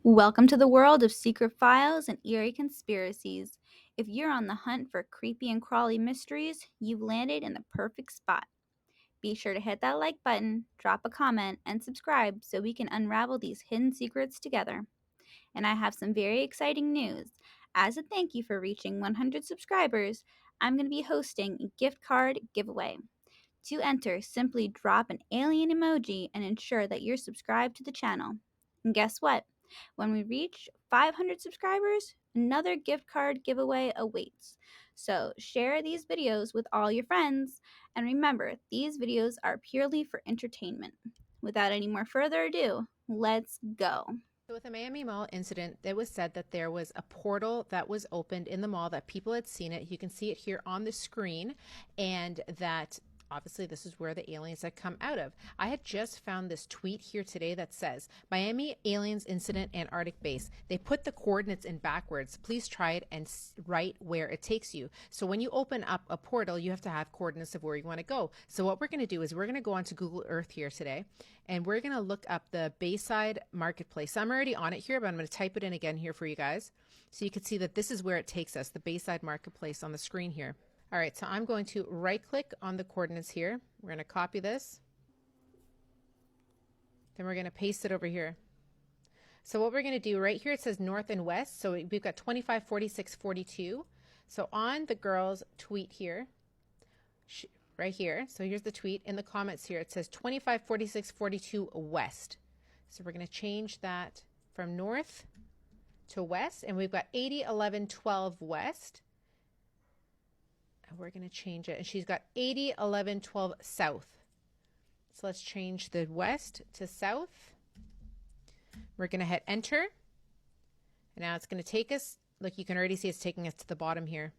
Welcome to the world of secret files and eerie conspiracies. If you're on the hunt for creepy and crawly mysteries, you've landed in the perfect spot. Be sure to hit that like button, drop a comment, and subscribe so we can unravel these hidden secrets together. And I have some very exciting news. As a thank you for reaching 100 subscribers, I'm going to be hosting a gift card giveaway. To enter, simply drop an alien emoji and ensure that you're subscribed to the channel. And guess what? When we reach 500 subscribers, another gift card giveaway awaits. So share these videos with all your friends, and remember, these videos are purely for entertainment. Without any more further ado, let's go. So with the Miami Mall incident, it was said that there was a portal that was opened in the mall, that people had seen it. You can see it here on the screen, and that obviously this is where the aliens had come out of. I had just found this tweet here today that says, Miami aliens incident Antarctic base. They put the coordinates in backwards. Please try it and write where it takes you. So when you open up a portal, you have to have coordinates of where you want to go. So what we're going to do is we're going to go onto Google Earth here today, and we're going to look up the Bayside Marketplace. I'm already on it here, but I'm going to type it in again here for you guys, so you can see that this is where it takes us, the Bayside Marketplace on the screen here. All right, so I'm going to right click on the coordinates here. We're going to copy this. Then we're going to paste it over here. So what we're going to do right here, it says north and west. So we've got 25, 46, 42. So on the girl's tweet here, right here, so here's the tweet. In the comments here, it says 25, 46, 42 west. So we're going to change that from north to west. And we've got 80, 11, 12 west. We're going to change it, and she's got 80, 11, 12 south. So let's change the west to south. We're going to hit enter, and now it's going to take us, look, you can already see it's taking us to the bottom here.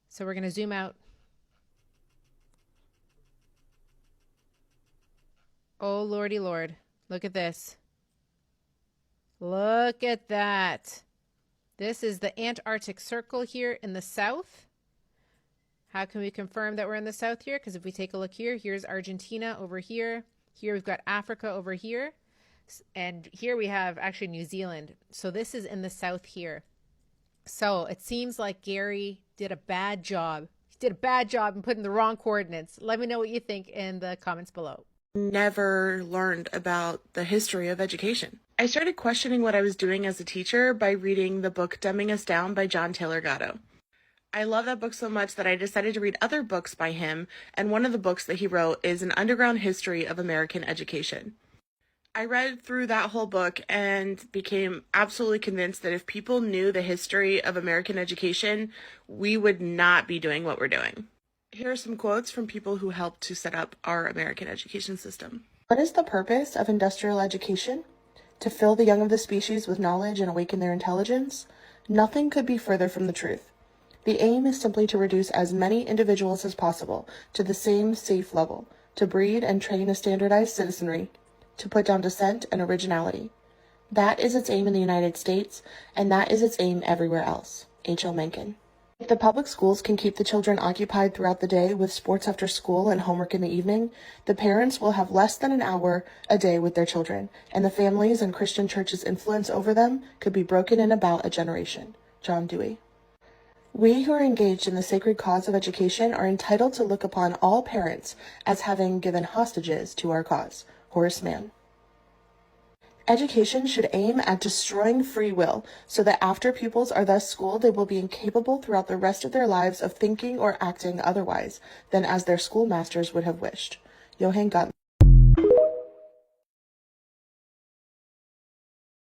So we're going to zoom out. Oh lordy lord, look at this. Look at that. This is the Antarctic Circle here in the south. How can we confirm that we're in the south here? Because if we take a look here, here's Argentina over here. Here we've got Africa over here. And here we have actually New Zealand. So this is in the south here. So it seems like Gary did a bad job. He did a bad job in putting the wrong coordinates. Let me know what you think in the comments below. Never learned about the history of education. I started questioning what I was doing as a teacher by reading the book Dumbing Us Down by John Taylor Gatto. I love that book so much that I decided to read other books by him, and one of the books that he wrote is An Underground History of American Education. I read through that whole book and became absolutely convinced that if people knew the history of American education, we would not be doing what we're doing. Here are some quotes from people who helped to set up our American education system. What is the purpose of industrial education? To fill the young of the species with knowledge and awaken their intelligence? Nothing could be further from the truth. The aim is simply to reduce as many individuals as possible to the same safe level, to breed and train a standardized citizenry, to put down dissent and originality. That is its aim in the United States, and that is its aim everywhere else. H.L. Mencken. If the public schools can keep the children occupied throughout the day with sports after school and homework in the evening, the parents will have less than an hour a day with their children, and the families and Christian churches' influence over them could be broken in about a generation. John Dewey. We who are engaged in the sacred cause of education are entitled to look upon all parents as having given hostages to our cause. Horace Mann. Education should aim at destroying free will, so that after pupils are thus schooled, they will be incapable throughout the rest of their lives of thinking or acting otherwise than as their schoolmasters would have wished. Johann Gutmann.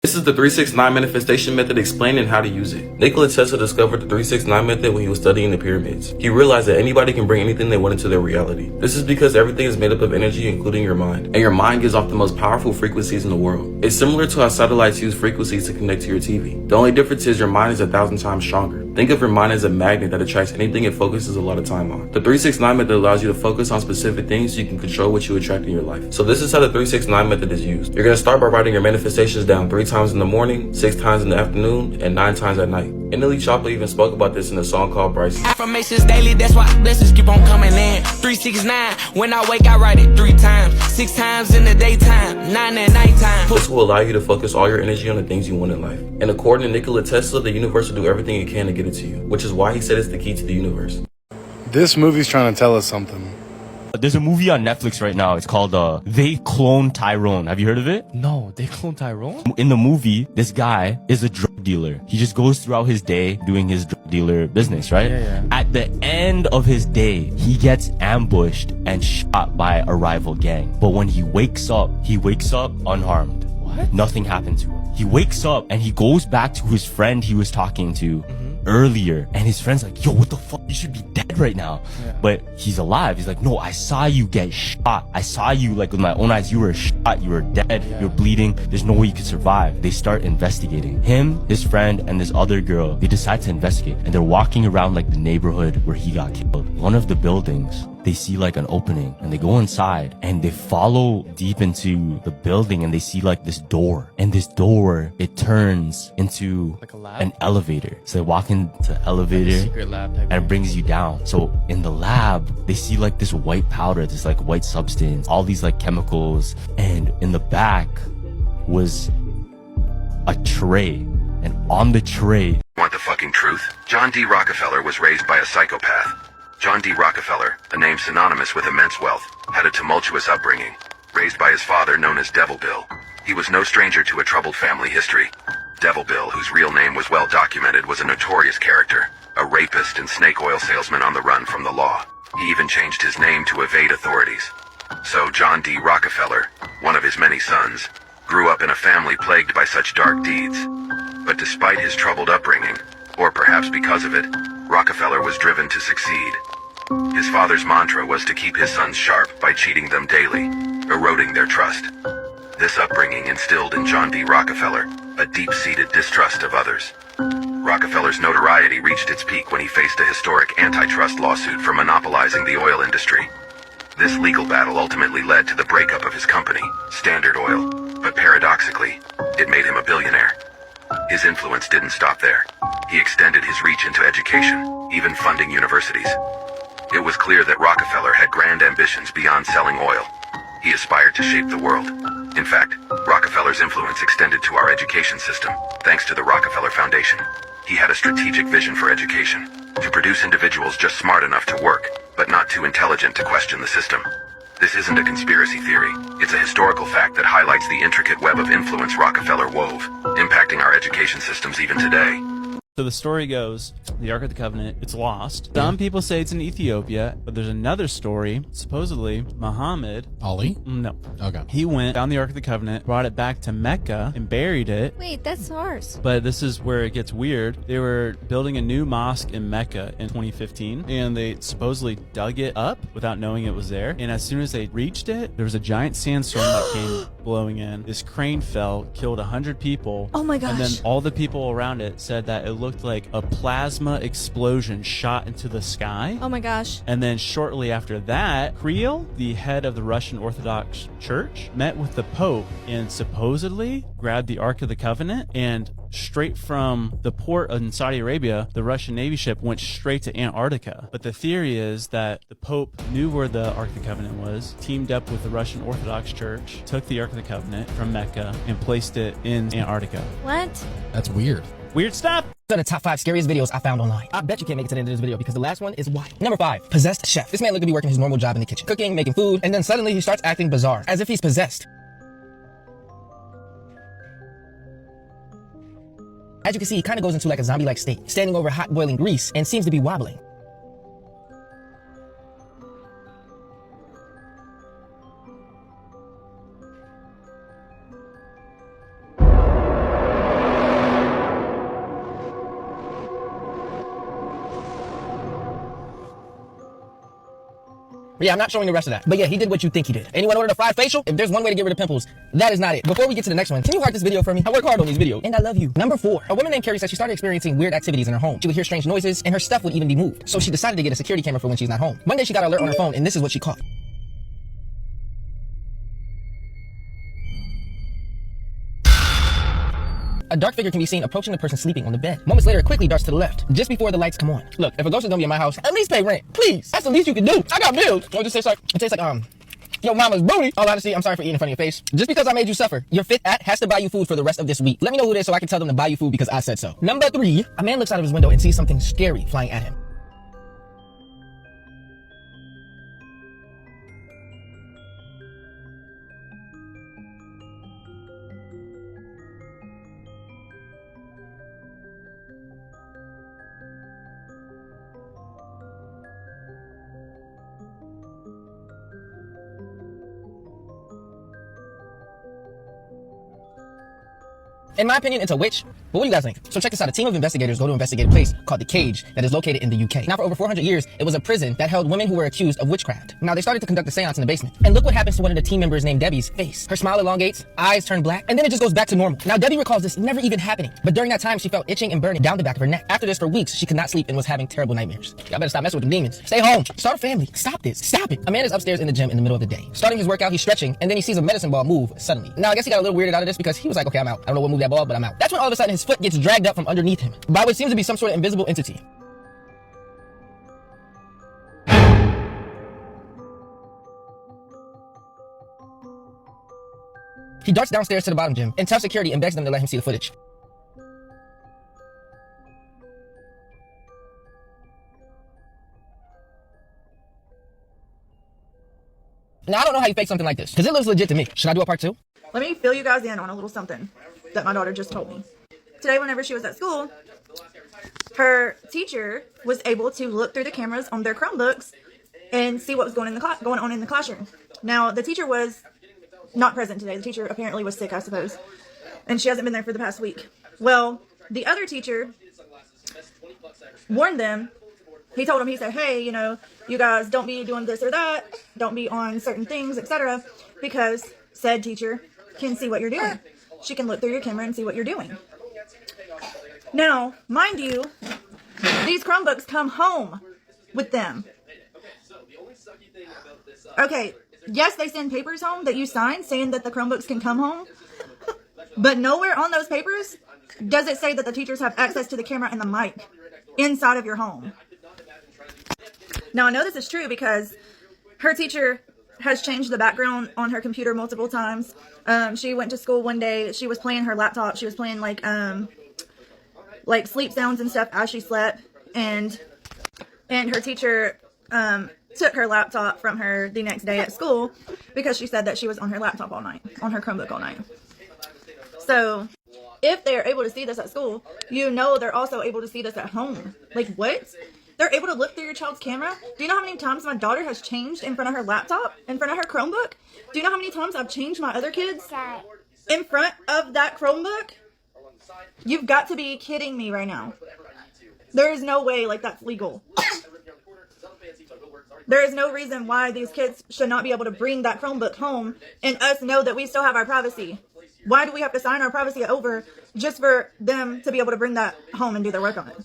This is the 369 manifestation method explained and how to use it. Nikola Tesla discovered the 369 method when he was studying the pyramids. He realized that anybody can bring anything they want into their reality. This is because everything is made up of energy, including your mind. And your mind gives off the most powerful frequencies in the world. It's similar to how satellites use frequencies to connect to your TV. The only difference is your mind is 1,000 times stronger. Think of your mind as a magnet that attracts anything it focuses a lot of time on. The 369 method allows you to focus on specific things so you can control what you attract in your life. So this is how the 369 method is used. You're going to start by writing your manifestations down 3 times in the morning, 6 times in the afternoon, and 9 times at night. NLE Choppa even spoke about this in a song called Bryce. Affirmations daily, that's why blessings keep on coming in. 369, when I wake, I write it 3 times. 6 times in the daytime, 9 at nighttime. This will allow you to focus all your energy on the things you want in life. And according to Nikola Tesla, the universe will do everything it can to get it to you, which is why he said it's the key to the universe. This movie's trying to tell us something. There's a movie on Netflix right now. It's called They Clone Tyrone. Have you heard of it? No, they clone Tyrone? In the movie, this guy is a drug dealer. He just goes throughout his day doing his drug dealer business, right? Yeah. At the end of his day, he gets ambushed and shot by a rival gang. But when he wakes up unharmed. What? Nothing happened to him. He wakes up and he goes back to his friend he was talking to earlier, and his friend's like, yo, what the fuck, you should be dead right now. But he's alive. He's like, no, I saw you get shot. I saw you, like, with my own eyes. You were shot, you were dead, you're bleeding, there's no way you could survive. They start investigating. Him, his friend, and this other girl, they decide to investigate, and they're walking around like the neighborhood where he got killed. One of the buildings, they see like an opening, and they go inside and they follow deep into the building, and they see like this door, and this door, it turns into Like a lab? an elevator. So they walk into the elevator, Like a secret lab type and it thing. brings you down. So in the lab, they see like this white powder, this like white substance, all these like chemicals, and in the back was a tray, and on the tray, Want the fucking truth? John D. Rockefeller was raised by a psychopath. John D. Rockefeller, a name synonymous with immense wealth, had a tumultuous upbringing. Raised by his father, known as Devil Bill, he was no stranger to a troubled family history. Devil Bill, whose real name was well documented, was a notorious character, a rapist and snake oil salesman on the run from the law. He even changed his name to evade authorities. So John D. Rockefeller, one of his many sons, grew up in a family plagued by such dark deeds. But despite his troubled upbringing, or perhaps because of it, Rockefeller was driven to succeed. His father's mantra was to keep his sons sharp by cheating them daily, eroding their trust. This upbringing instilled in John D. Rockefeller a deep-seated distrust of others. Rockefeller's notoriety reached its peak when he faced a historic antitrust lawsuit for monopolizing the oil industry. This legal battle ultimately led to the breakup of his company, Standard Oil, but paradoxically, it made him a billionaire. His influence didn't stop there. He extended his reach into education, even funding universities. It was clear that Rockefeller had grand ambitions beyond selling oil. He aspired to shape the world. In fact, Rockefeller's influence extended to our education system, thanks to the Rockefeller Foundation. He had a strategic vision for education, to produce individuals just smart enough to work, but not too intelligent to question the system. This isn't a conspiracy theory. It's a historical fact that highlights the intricate web of influence Rockefeller wove, impacting our education systems even today. So the story goes, the Ark of the Covenant, it's lost. Some people say it's in Ethiopia, but there's another story. Supposedly, Muhammad... Ali? No. Okay. He went, found the Ark of the Covenant, brought it back to Mecca, and buried it. Wait, that's ours. But this is where it gets weird. They were building a new mosque in Mecca in 2015, and they supposedly dug it up without knowing it was there. And as soon as they reached it, there was a giant sandstorm that came blowing in. This crane fell, killed 100 people. Oh my gosh. And then all the people around it said that it looked like a plasma explosion shot into the sky. Oh my gosh. And then shortly after that, Kirill, the head of the Russian Orthodox Church, met with the Pope and supposedly grabbed the Ark of the Covenant, and straight from the port in Saudi Arabia, the Russian Navy ship went straight to Antarctica. But the theory is that the Pope knew where the Ark of the Covenant was, teamed up with the Russian Orthodox Church, took the Ark of the Covenant from Mecca, and placed it in Antarctica. What? That's weird. Weird stuff! These are the top 5 scariest videos I found online. I bet you can't make it to the end of this video because the last one is wild. Number 5, possessed chef. This man looked to be working his normal job in the kitchen, cooking, making food, and then suddenly he starts acting bizarre, as if he's possessed. As you can see, he kind of goes into like a zombie-like state, standing over hot boiling grease, and seems to be wobbling. But yeah, I'm not showing the rest of that. But yeah, he did what you think he did. Anyone ordered a fried facial? If there's one way to get rid of pimples, that is not it. Before we get to the next one, can you heart this video for me? I work hard on these videos, and I love you. Number 4, a woman named Carrie said she started experiencing weird activities in her home. She would hear strange noises, and her stuff would even be moved. So she decided to get a security camera for when she's not home. One day she got an alert on her phone, and this is what she caught. a dark figure can be seen approaching the person sleeping on the bed. Moments later, it quickly darts to the left, just before the lights come on. Look, if a ghost is gonna be in my house, at least pay rent, please. That's the least you can do. I got bills. Or just it tastes like yo mama's booty. All honesty, I'm sorry for eating in front of your face. Just because I made you suffer, your fifth act has to buy you food for the rest of this week. Let me know who it is so I can tell them to buy you food because I said so. Number 3, a man looks out of his window and sees something scary flying at him. In my opinion, it's a witch. But what do you guys think? So check this out. A team of investigators go to investigate a place called The Cage that is located in the UK. Now, for over 400 years, it was a prison that held women who were accused of witchcraft. Now, they started to conduct a seance in the basement. And look what happens to one of the team members named Debbie's face. Her smile elongates, eyes turn black, and then it just goes back to normal. Now, Debbie recalls this never even happening. But during that time, she felt itching and burning down the back of her neck. After this, for weeks, she could not sleep and was having terrible nightmares. Y'all better stop messing with the demons. Stay home. Start a family. Stop this. Stop it. A man is upstairs in the gym in the middle of the day. Starting his workout, he's stretching, and then he sees a medicine ball move suddenly. Now, I guess he got a little weirded out of this because he was like, okay, I'm out. I don't know what moved that ball, but I'm out. That's when all of a sudden his foot gets dragged up from underneath him by what seems to be some sort of invisible entity. He darts downstairs to the bottom gym and tells security and begs them to let him see the footage. Now, I don't know how you fake something like this, because it looks legit to me. Should I do a part 2? Let me fill you guys in on a little something that my daughter just told me. Today, whenever she was at school, her teacher was able to look through the cameras on their Chromebooks and see what was going on in the classroom. Now, the teacher was not present today. The teacher apparently was sick, I suppose, and she hasn't been there for the past week. Well, the other teacher warned them. He told them, he said, hey, you know, you guys don't be doing this or that. Don't be on certain things, etc. Because said teacher can see what you're doing. She can look through your camera and see what you're doing. Now, mind you, these Chromebooks come home with them. Okay, yes, they send papers home that you sign saying that the Chromebooks can come home. But nowhere on those papers does it say that the teachers have access to the camera and the mic inside of your home. Now, I know this is true because her teacher has changed the background on her computer multiple times. She went to school one day. She was playing her laptop. She was playing like sleep sounds and stuff as she slept. And her teacher took her laptop from her the next day at school because she said that she was on her laptop all night, on her Chromebook all night. So if they're able to see this at school, you know they're also able to see this at home. Like, what? They're able to look through your child's camera? Do you know how many times my daughter has changed in front of her laptop? In front of her Chromebook? Do you know how many times I've changed my other kids in front of that Chromebook? You've got to be kidding me right now. There is no way like that's legal. There is no reason why these kids should not be able to bring that Chromebook home and us know that we still have our privacy. Why do we have to sign our privacy over just for them to be able to bring that home and do their work on it?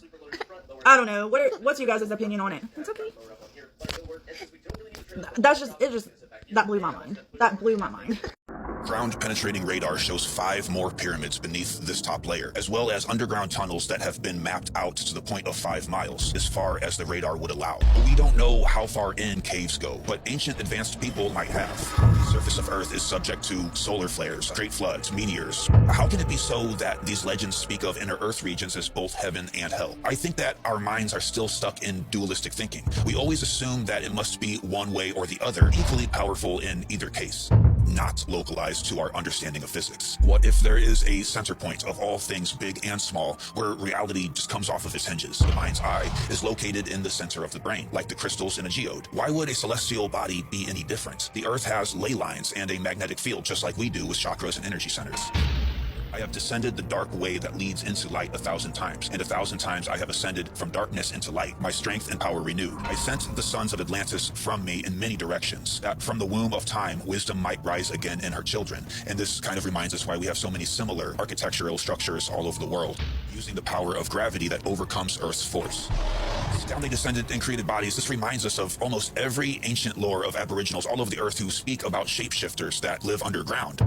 I don't know. What's your guys' opinion on it? It's okay. That blew my mind. That blew my mind. Ground-penetrating radar shows 5 more pyramids beneath this top layer, as well as underground tunnels that have been mapped out to the point of 5 miles, as far as the radar would allow. We don't know how far in caves go, but ancient advanced people might have. The surface of Earth is subject to solar flares, great floods, meteors. How can it be so that these legends speak of inner Earth regions as both heaven and hell? I think that our minds are still stuck in dualistic thinking. We always assume that it must be one way or the other, equally powerful in either case, not localized to our understanding of physics. What if there is a center point of all things big and small where reality just comes off of its hinges? The mind's eye is located in the center of the brain, like the crystals in a geode. Why would a celestial body be any different? The Earth has ley lines and a magnetic field just like we do with chakras and energy centers. I have descended the dark way that leads into light 1,000 times, and 1,000 times I have ascended from darkness into light, my strength and power renewed. I sent the sons of Atlantis from me in many directions, that from the womb of time, wisdom might rise again in her children. And this kind of reminds us why we have so many similar architectural structures all over the world, using the power of gravity that overcomes Earth's force. Down they descended and created bodies. This reminds us of almost every ancient lore of aboriginals all over the earth who speak about shapeshifters that live underground.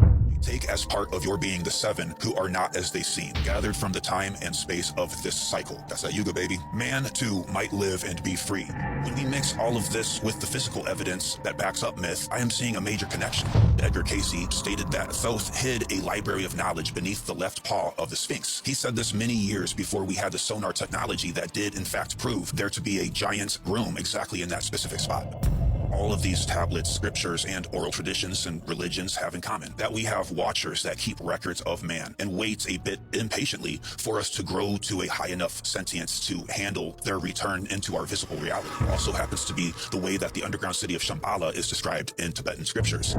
Take as part of your being the 7 who are not as they seem, gathered from the time and space of this cycle. That's that Yuga, baby. Man, too, might live and be free. When we mix all of this with the physical evidence that backs up myth, I am seeing a major connection. Edgar Cayce stated that Thoth hid a library of knowledge beneath the left paw of the Sphinx. He said this many years before we had the sonar technology that did, in fact, prove there to be a giant room exactly in that specific spot. All of these tablets, scriptures, and oral traditions and religions have in common that we have watchers that keep records of man and wait a bit impatiently for us to grow to a high enough sentience to handle their return into our visible reality. It also happens to be the way that the underground city of Shambhala is described in Tibetan scriptures.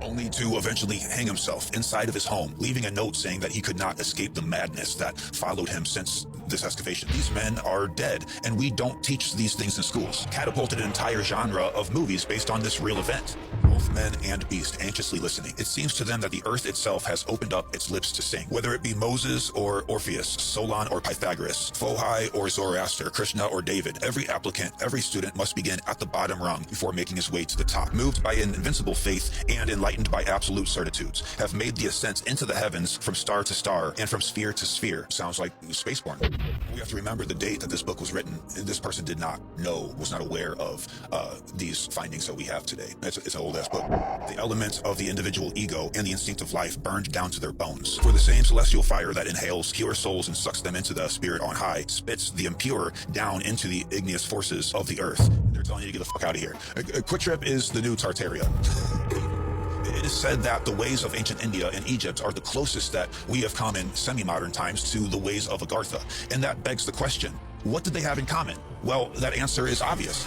Only to eventually hang himself inside of his home, leaving a note saying that he could not escape the madness that followed him since this excavation. These men are dead, and we don't teach these things in schools. Catapulted an entire genre of movies based on this real event. Both men and beast anxiously listening. It seems to them that the earth itself has opened up its lips to sing. Whether it be Moses or Orpheus, Solon or Pythagoras, Fohai or Zoroaster, Krishna or David, every applicant, every student must begin at the bottom rung before making his way to the top. Moved by an invincible faith and enlightened by absolute certitudes, have made the ascent into the heavens from star to star and from sphere to sphere. Sounds like Spaceborne. We have to remember the date that this book was written. This person did not know, was not aware of these findings that we have today. It's an old-ass book. The elements of the individual ego and the instinct of life burned down to their bones. For the same celestial fire that inhales pure souls and sucks them into the spirit on high, spits the impure down into the igneous forces of the earth. They're telling you to get the fuck out of here. Quick Trip is the new Tartaria. It is said that the ways of ancient India and Egypt are the closest that we have come in semi-modern times to the ways of Agartha. And that begs the question, what did they have in common? Well, that answer is obvious.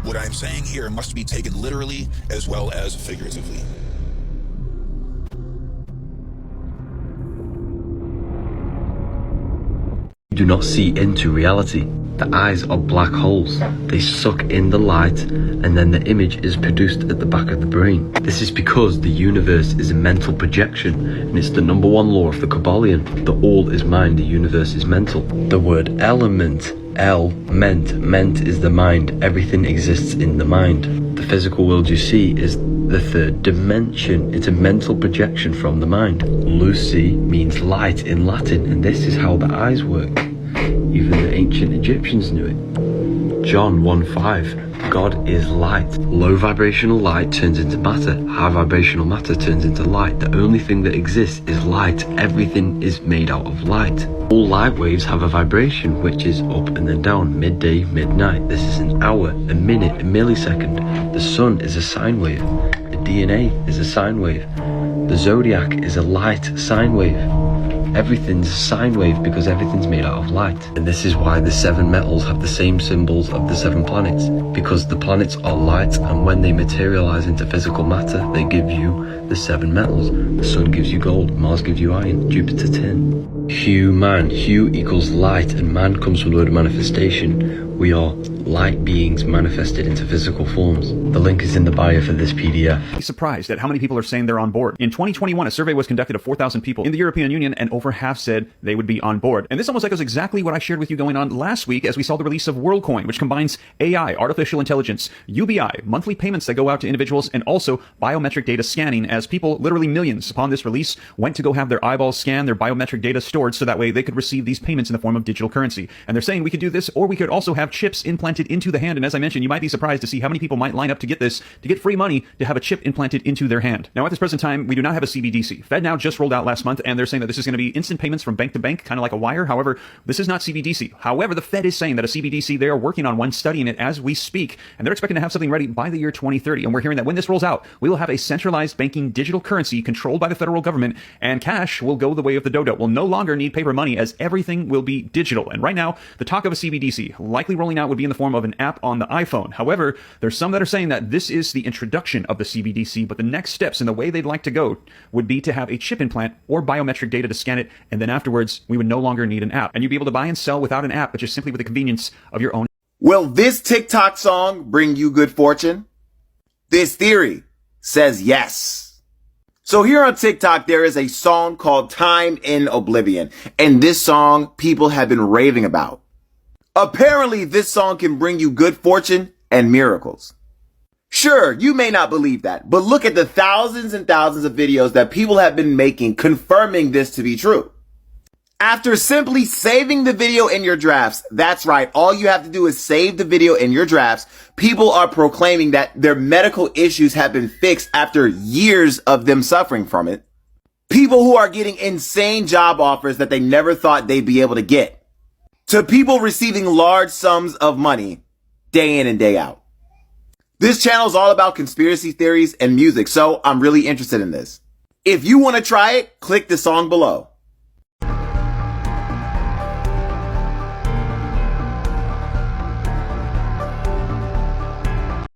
What I'm saying here must be taken literally as well as figuratively. You do not see into reality. The eyes are black holes. They suck in the light and then the image is produced at the back of the brain. This is because the universe is a mental projection and it's the number one law of the Kabbalion. The all is mind, the universe is mental. The word element, ment is the mind. Everything exists in the mind. The physical world you see is the third dimension. It's a mental projection from the mind. Lucy means light in Latin, and this is how the eyes work. Even the ancient Egyptians knew it. John 1:5, God is light. Low vibrational light turns into matter. High vibrational matter turns into light. The only thing that exists is light. Everything is made out of light. All light waves have a vibration, which is up and then down, midday, midnight. This is an hour, a minute, a millisecond. The sun is a sine wave. The DNA is a sine wave. The zodiac is a light sine wave. Everything's a sine wave because everything's made out of light. And this is why the 7 metals have the same symbols of the 7 planets. Because the planets are light, and when they materialize into physical matter, they give you the 7 metals. The sun gives you gold, Mars gives you iron, Jupiter tin. Human. Hu equals light, and man comes from the word manifestation. We are light beings manifested into physical forms. The link is in the bio for this PDF. Surprised at how many people are saying they're on board. In 2021, a survey was conducted of 4,000 people in the European Union, and over half said they would be on board. And this almost echoes exactly what I shared with you going on last week as we saw the release of WorldCoin, which combines AI, artificial intelligence, UBI, monthly payments that go out to individuals, and also biometric data scanning, as people, literally millions upon this release, went to go have their eyeballs scanned, their biometric data stored, so that way they could receive these payments in the form of digital currency. And they're saying we could do this, or we could also have chips implanted into the hand. And as I mentioned, you might be surprised to see how many people might line up to get this, to get free money to have a chip implanted into their hand. Now, at this present time, we do not have a CBDC. FedNow just rolled out last month, and they're saying that this is going to be instant payments from bank to bank, kind of like a wire. However, this is not CBDC. However, the Fed is saying that a CBDC, they are working on one, studying it as we speak, and they're expecting to have something ready by the year 2030. And we're hearing that when this rolls out, we will have a centralized banking digital currency controlled by the federal government, and cash will go the way of the dodo. We'll no longer need paper money, as everything will be digital. And right now, the talk of a CBDC likely rolling out would be in the form of an app on the iPhone. However, there's some that are saying that this is the introduction of the CBDC, but the next steps in the way they'd like to go would be to have a chip implant or biometric data to scan it, and then afterwards, we would no longer need an app. And you'd be able to buy and sell without an app, but just simply with the convenience of your own. Will this TikTok song bring you good fortune? This theory says yes. So here on TikTok, there is a song called Time in Oblivion, and this song people have been raving about. Apparently, this song can bring you good fortune and miracles. Sure, you may not believe that, but look at the thousands and thousands of videos that people have been making confirming this to be true. After simply saving the video in your drafts, that's right, all you have to do is save the video in your drafts, people are proclaiming that their medical issues have been fixed after years of them suffering from it. People who are getting insane job offers that they never thought they'd be able to get. To people receiving large sums of money day in and day out. This channel is all about conspiracy theories and music, so I'm really interested in this. If you want to try it, click the song below.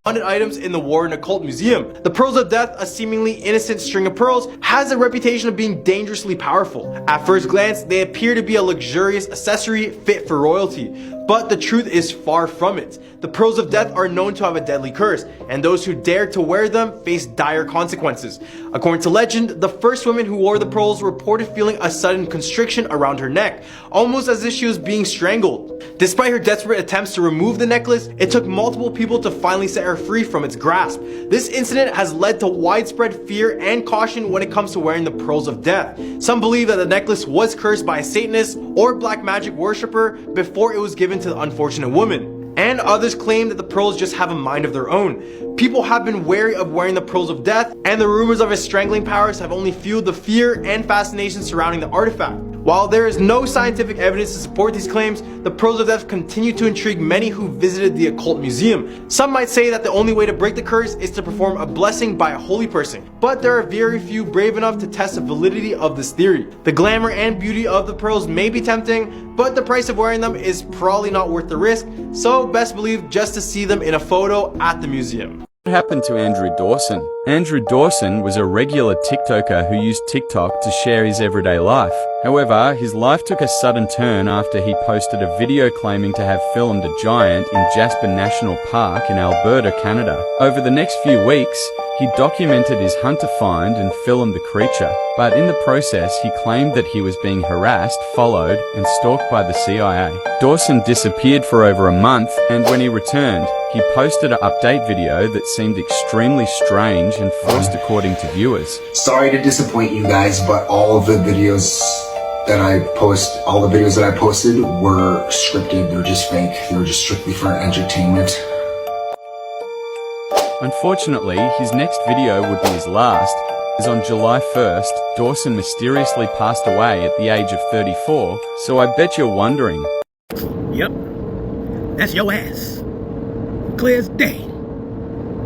Items in the Warren Occult Museum. The Pearls of Death, a seemingly innocent string of pearls, has a reputation of being dangerously powerful. At first glance, they appear to be a luxurious accessory fit for royalty, but the truth is far from it. The Pearls of Death are known to have a deadly curse, and those who dare to wear them face dire consequences. According to legend, the first woman who wore the pearls reported feeling a sudden constriction around her neck, almost as if she was being strangled. Despite her desperate attempts to remove the necklace, it took multiple people to finally set her free from its grasp. This incident has led to widespread fear and caution when it comes to wearing the Pearls of Death. Some believe that the necklace was cursed by a Satanist or black magic worshipper before it was given to the unfortunate woman. And others claim that the pearls just have a mind of their own. People have been wary of wearing the Pearls of Death, and the rumors of its strangling powers have only fueled the fear and fascination surrounding the artifact. While there is no scientific evidence to support these claims, the Pearls of Death continue to intrigue many who visited the occult museum. Some might say that the only way to break the curse is to perform a blessing by a holy person, but there are very few brave enough to test the validity of this theory. The glamour and beauty of the pearls may be tempting, but the price of wearing them is probably not worth the risk, so best believe just to see them in a photo at the museum. What happened to Andrew Dawson? Andrew Dawson was a regular TikToker who used TikTok to share his everyday life. However, his life took a sudden turn after he posted a video claiming to have filmed a giant in Jasper National Park in Alberta, Canada. Over the next few weeks, he documented his hunt to find and filmed the creature, but in the process he claimed that he was being harassed, followed, and stalked by the CIA. Dawson disappeared for over a month, and when he returned, he posted an update video that seemed extremely strange and forced according to viewers. Sorry to disappoint you guys, but all of the videos that I posted were scripted. They're just fake. They were just strictly for entertainment. Unfortunately, his next video would be his last, as on July 1st, Dawson mysteriously passed away at the age of 34, so I bet you're wondering. Yep, that's your ass. Clear as day.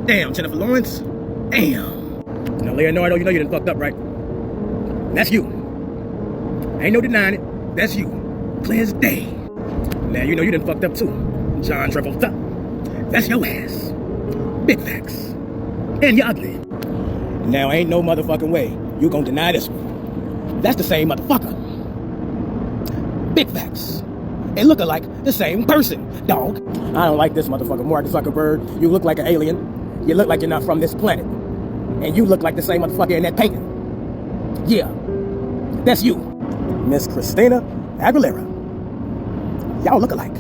Damn, Jennifer Lawrence. Damn. Now, Leonardo, you know you done fucked up, right? That's you. Ain't no denying it. That's you. Clear as day. Now, you know you done fucked up too. John Travolta. That's your ass. Big facts. And you're ugly. Now, ain't no motherfucking way you gonna deny this one. That's the same motherfucker. Big facts. They look alike the same person, dog. I don't like this motherfucker, Mark Zuckerberg. You look like an alien. You look like you're not from this planet. And you look like the same motherfucker in that painting. Yeah, that's you. Miss Christina Aguilera. Y'all look alike.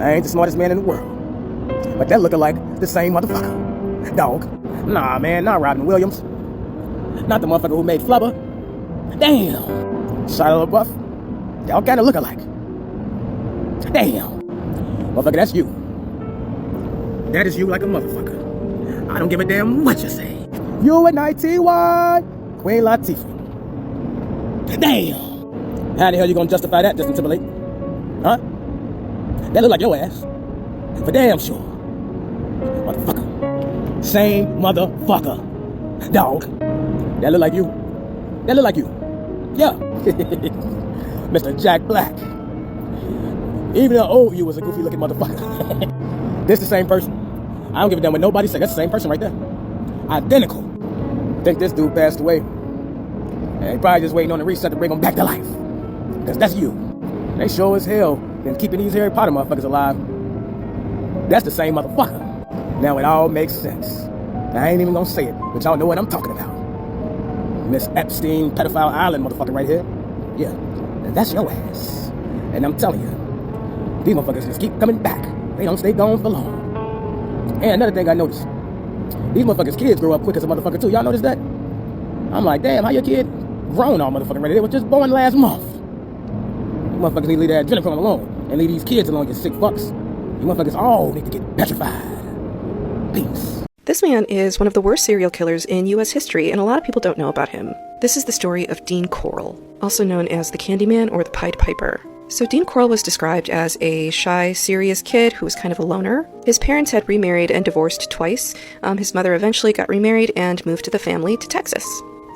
I ain't the smartest man in the world, but that look alike the same motherfucker, dog. Nah, man, not Robin Williams. Not the motherfucker who made Flubber. Damn. Shia LaBeouf. Y'all kinda look alike. Damn. Motherfucker, that's you. That is you like a motherfucker. I don't give a damn what you say. U-N-I-T-Y, Queen Latifah. Damn. How the hell you gonna justify that, Justin Timberlake? Huh? That look like your ass. For damn sure. Motherfucker. Same motherfucker. Dog. That look like you. That look like you. Yeah. Mr. Jack Black. Even the old you was a goofy looking motherfucker. This the same person. I don't give a damn what nobody say. That's the same person right there. Identical. Think this dude passed away. And they probably just waiting on the reset to bring him back to life. Cause that's you. They sure as hell been keeping these Harry Potter motherfuckers alive. That's the same motherfucker. Now it all makes sense. I ain't even gonna say it, but y'all know what I'm talking about. Miss Epstein, pedophile island motherfucker right here. Yeah, that's your ass. And I'm telling you, these motherfuckers just keep coming back. They don't stay gone for long. And another thing I noticed, These motherfuckers' kids grow up quick as a motherfucker too. Y'all notice that? I'm like, damn, how your kid grown all motherfucking ready? They was just born last month. You motherfuckers need to leave that adrenochrome alone and leave these kids alone, you sick fucks. You motherfuckers all need to get petrified. Peace. This man is one of the worst serial killers in U.S. history, and a lot of people don't know about him. This is the story of Dean Corll, also known as the Candyman or the Pied Piper. So Dean Corll was described as a shy, serious kid who was kind of a loner. His parents had remarried and divorced twice. His mother eventually got remarried and moved to the family to Texas.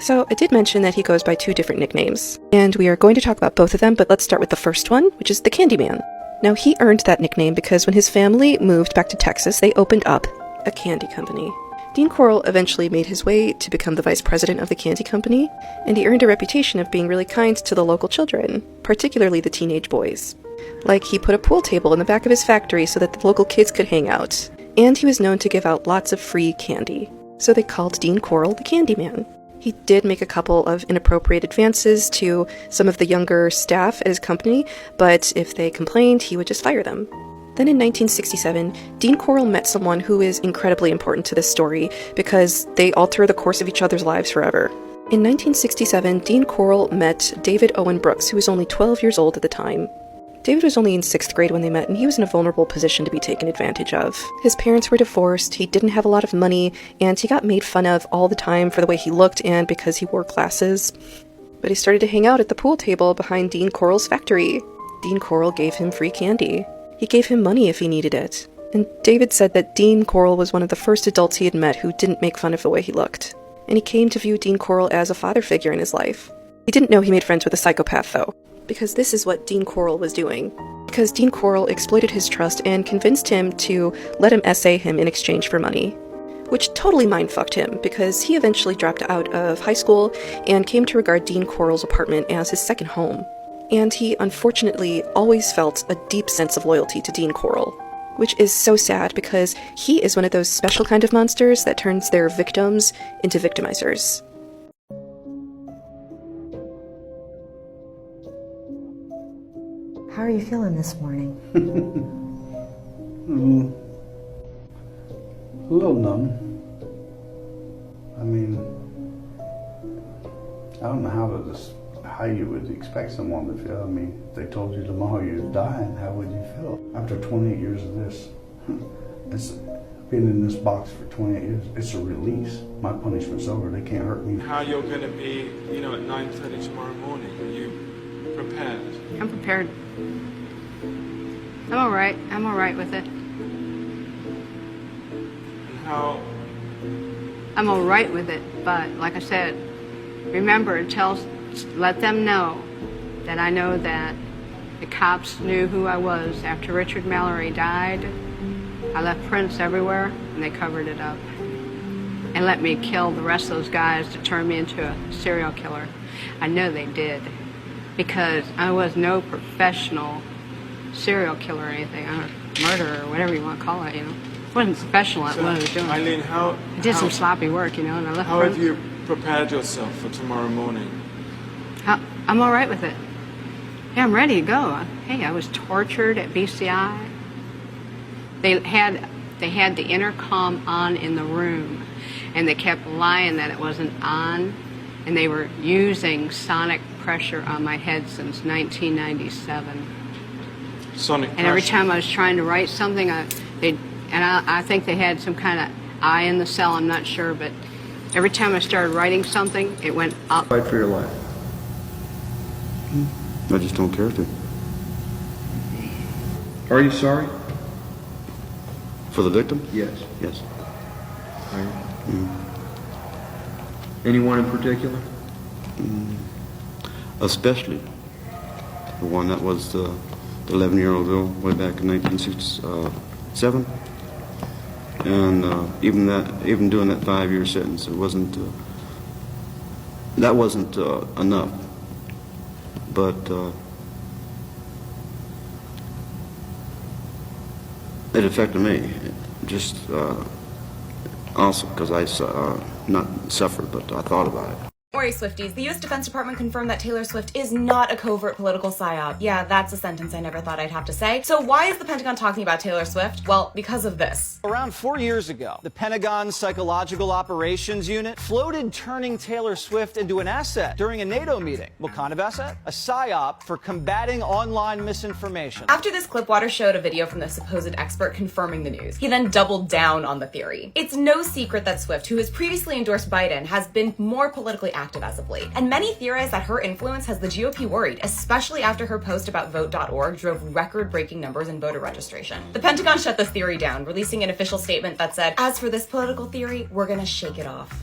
So I did mention that he goes by 2 different nicknames, and we are going to talk about both of them, but let's start with the first one, which is the Candyman. Now, he earned that nickname because when his family moved back to Texas, they opened up a candy company. Dean Corll eventually made his way to become the vice president of the candy company, and he earned a reputation of being really kind to the local children, particularly the teenage boys. Like, he put a pool table in the back of his factory so that the local kids could hang out, and he was known to give out lots of free candy. So they called Dean Corll the Candyman. He did make a couple of inappropriate advances to some of the younger staff at his company, but if they complained, he would just fire them. Then in 1967, Dean Corll met someone who is incredibly important to this story because they alter the course of each other's lives forever. In 1967, Dean Corll met David Owen Brooks, who was only 12 years old at the time. David was only in 6th grade when they met, and he was in a vulnerable position to be taken advantage of. His parents were divorced, he didn't have a lot of money, and he got made fun of all the time for the way he looked and because he wore glasses. But he started to hang out at the pool table behind Dean Corll's factory. Dean Corll gave him free candy. He gave him money if he needed it. And David said that Dean Corll was one of the first adults he had met who didn't make fun of the way he looked. And he came to view Dean Corll as a father figure in his life. He didn't know he made friends with a psychopath, though, because this is what Dean Corll was doing. Because Dean Corll exploited his trust and convinced him to let him essay him in exchange for money. Which totally mind-fucked him, because he eventually dropped out of high school and came to regard Dean Corll's apartment as his second home. And he, unfortunately, always felt a deep sense of loyalty to Dean Corll, which is so sad because he is one of those special kind of monsters that turns their victims into victimizers. How are you feeling this morning? A little numb. I mean, I don't know how you would expect someone to feel. I mean, if they told you tomorrow you're dying, how would you feel? After 28 years of this, it's been in this box for 28 years. It's a release. My punishment's over. They can't hurt me. How you're going to be, at 9:30 tomorrow morning? Are you prepared? I'm prepared. I'm all right. I'm all right with it. And how? I'm all right with it, but like I said, remember, let them know that I know that the cops knew who I was. After Richard Mallory died, I left prints everywhere, and they covered it up. And let me kill the rest of those guys to turn me into a serial killer. I know they did, because I was no professional serial killer or anything, murderer or whatever you want to call it, I wasn't professional at what I was doing. Eileen, I did some sloppy work, and I left How prints. have you prepared yourself for tomorrow morning? I'm all right with it. Yeah, I'm ready to go. Hey, I was tortured at BCI. They had the intercom on in the room, and they kept lying that it wasn't on, and they were using sonic pressure on my head since 1997. Sonic And every pressure. time I was trying to write something, I think they had some kind of eye in the cell, I'm not sure, but every time I started writing something, it went up. Fight for your life. I just don't care to. Are you sorry? For the victim? Yes. Yes. Are you? Anyone in particular? Especially the one that was the 11-year-old girl way back in 1967. And even doing that 5-year sentence, that wasn't enough. But it affected me, just also because I not suffered, but I thought about it. Don't worry, Swifties. The U.S. Defense Department confirmed that Taylor Swift is not a covert political psyop. Yeah, that's a sentence I never thought I'd have to say. So why is the Pentagon talking about Taylor Swift? Well, because of this. Around 4 years ago, the Pentagon's Psychological Operations Unit floated turning Taylor Swift into an asset during a NATO meeting. What kind of asset? A psyop for combating online misinformation. After this clip, Waters showed a video from the supposed expert confirming the news. He then doubled down on the theory. It's no secret that Swift, who has previously endorsed Biden, has been more politically active as of late. And many theorize that her influence has the GOP worried, especially after her post about Vote.org drove record-breaking numbers in voter registration. The Pentagon shut this theory down, releasing an official statement that said, "As for this political theory, we're gonna shake it off."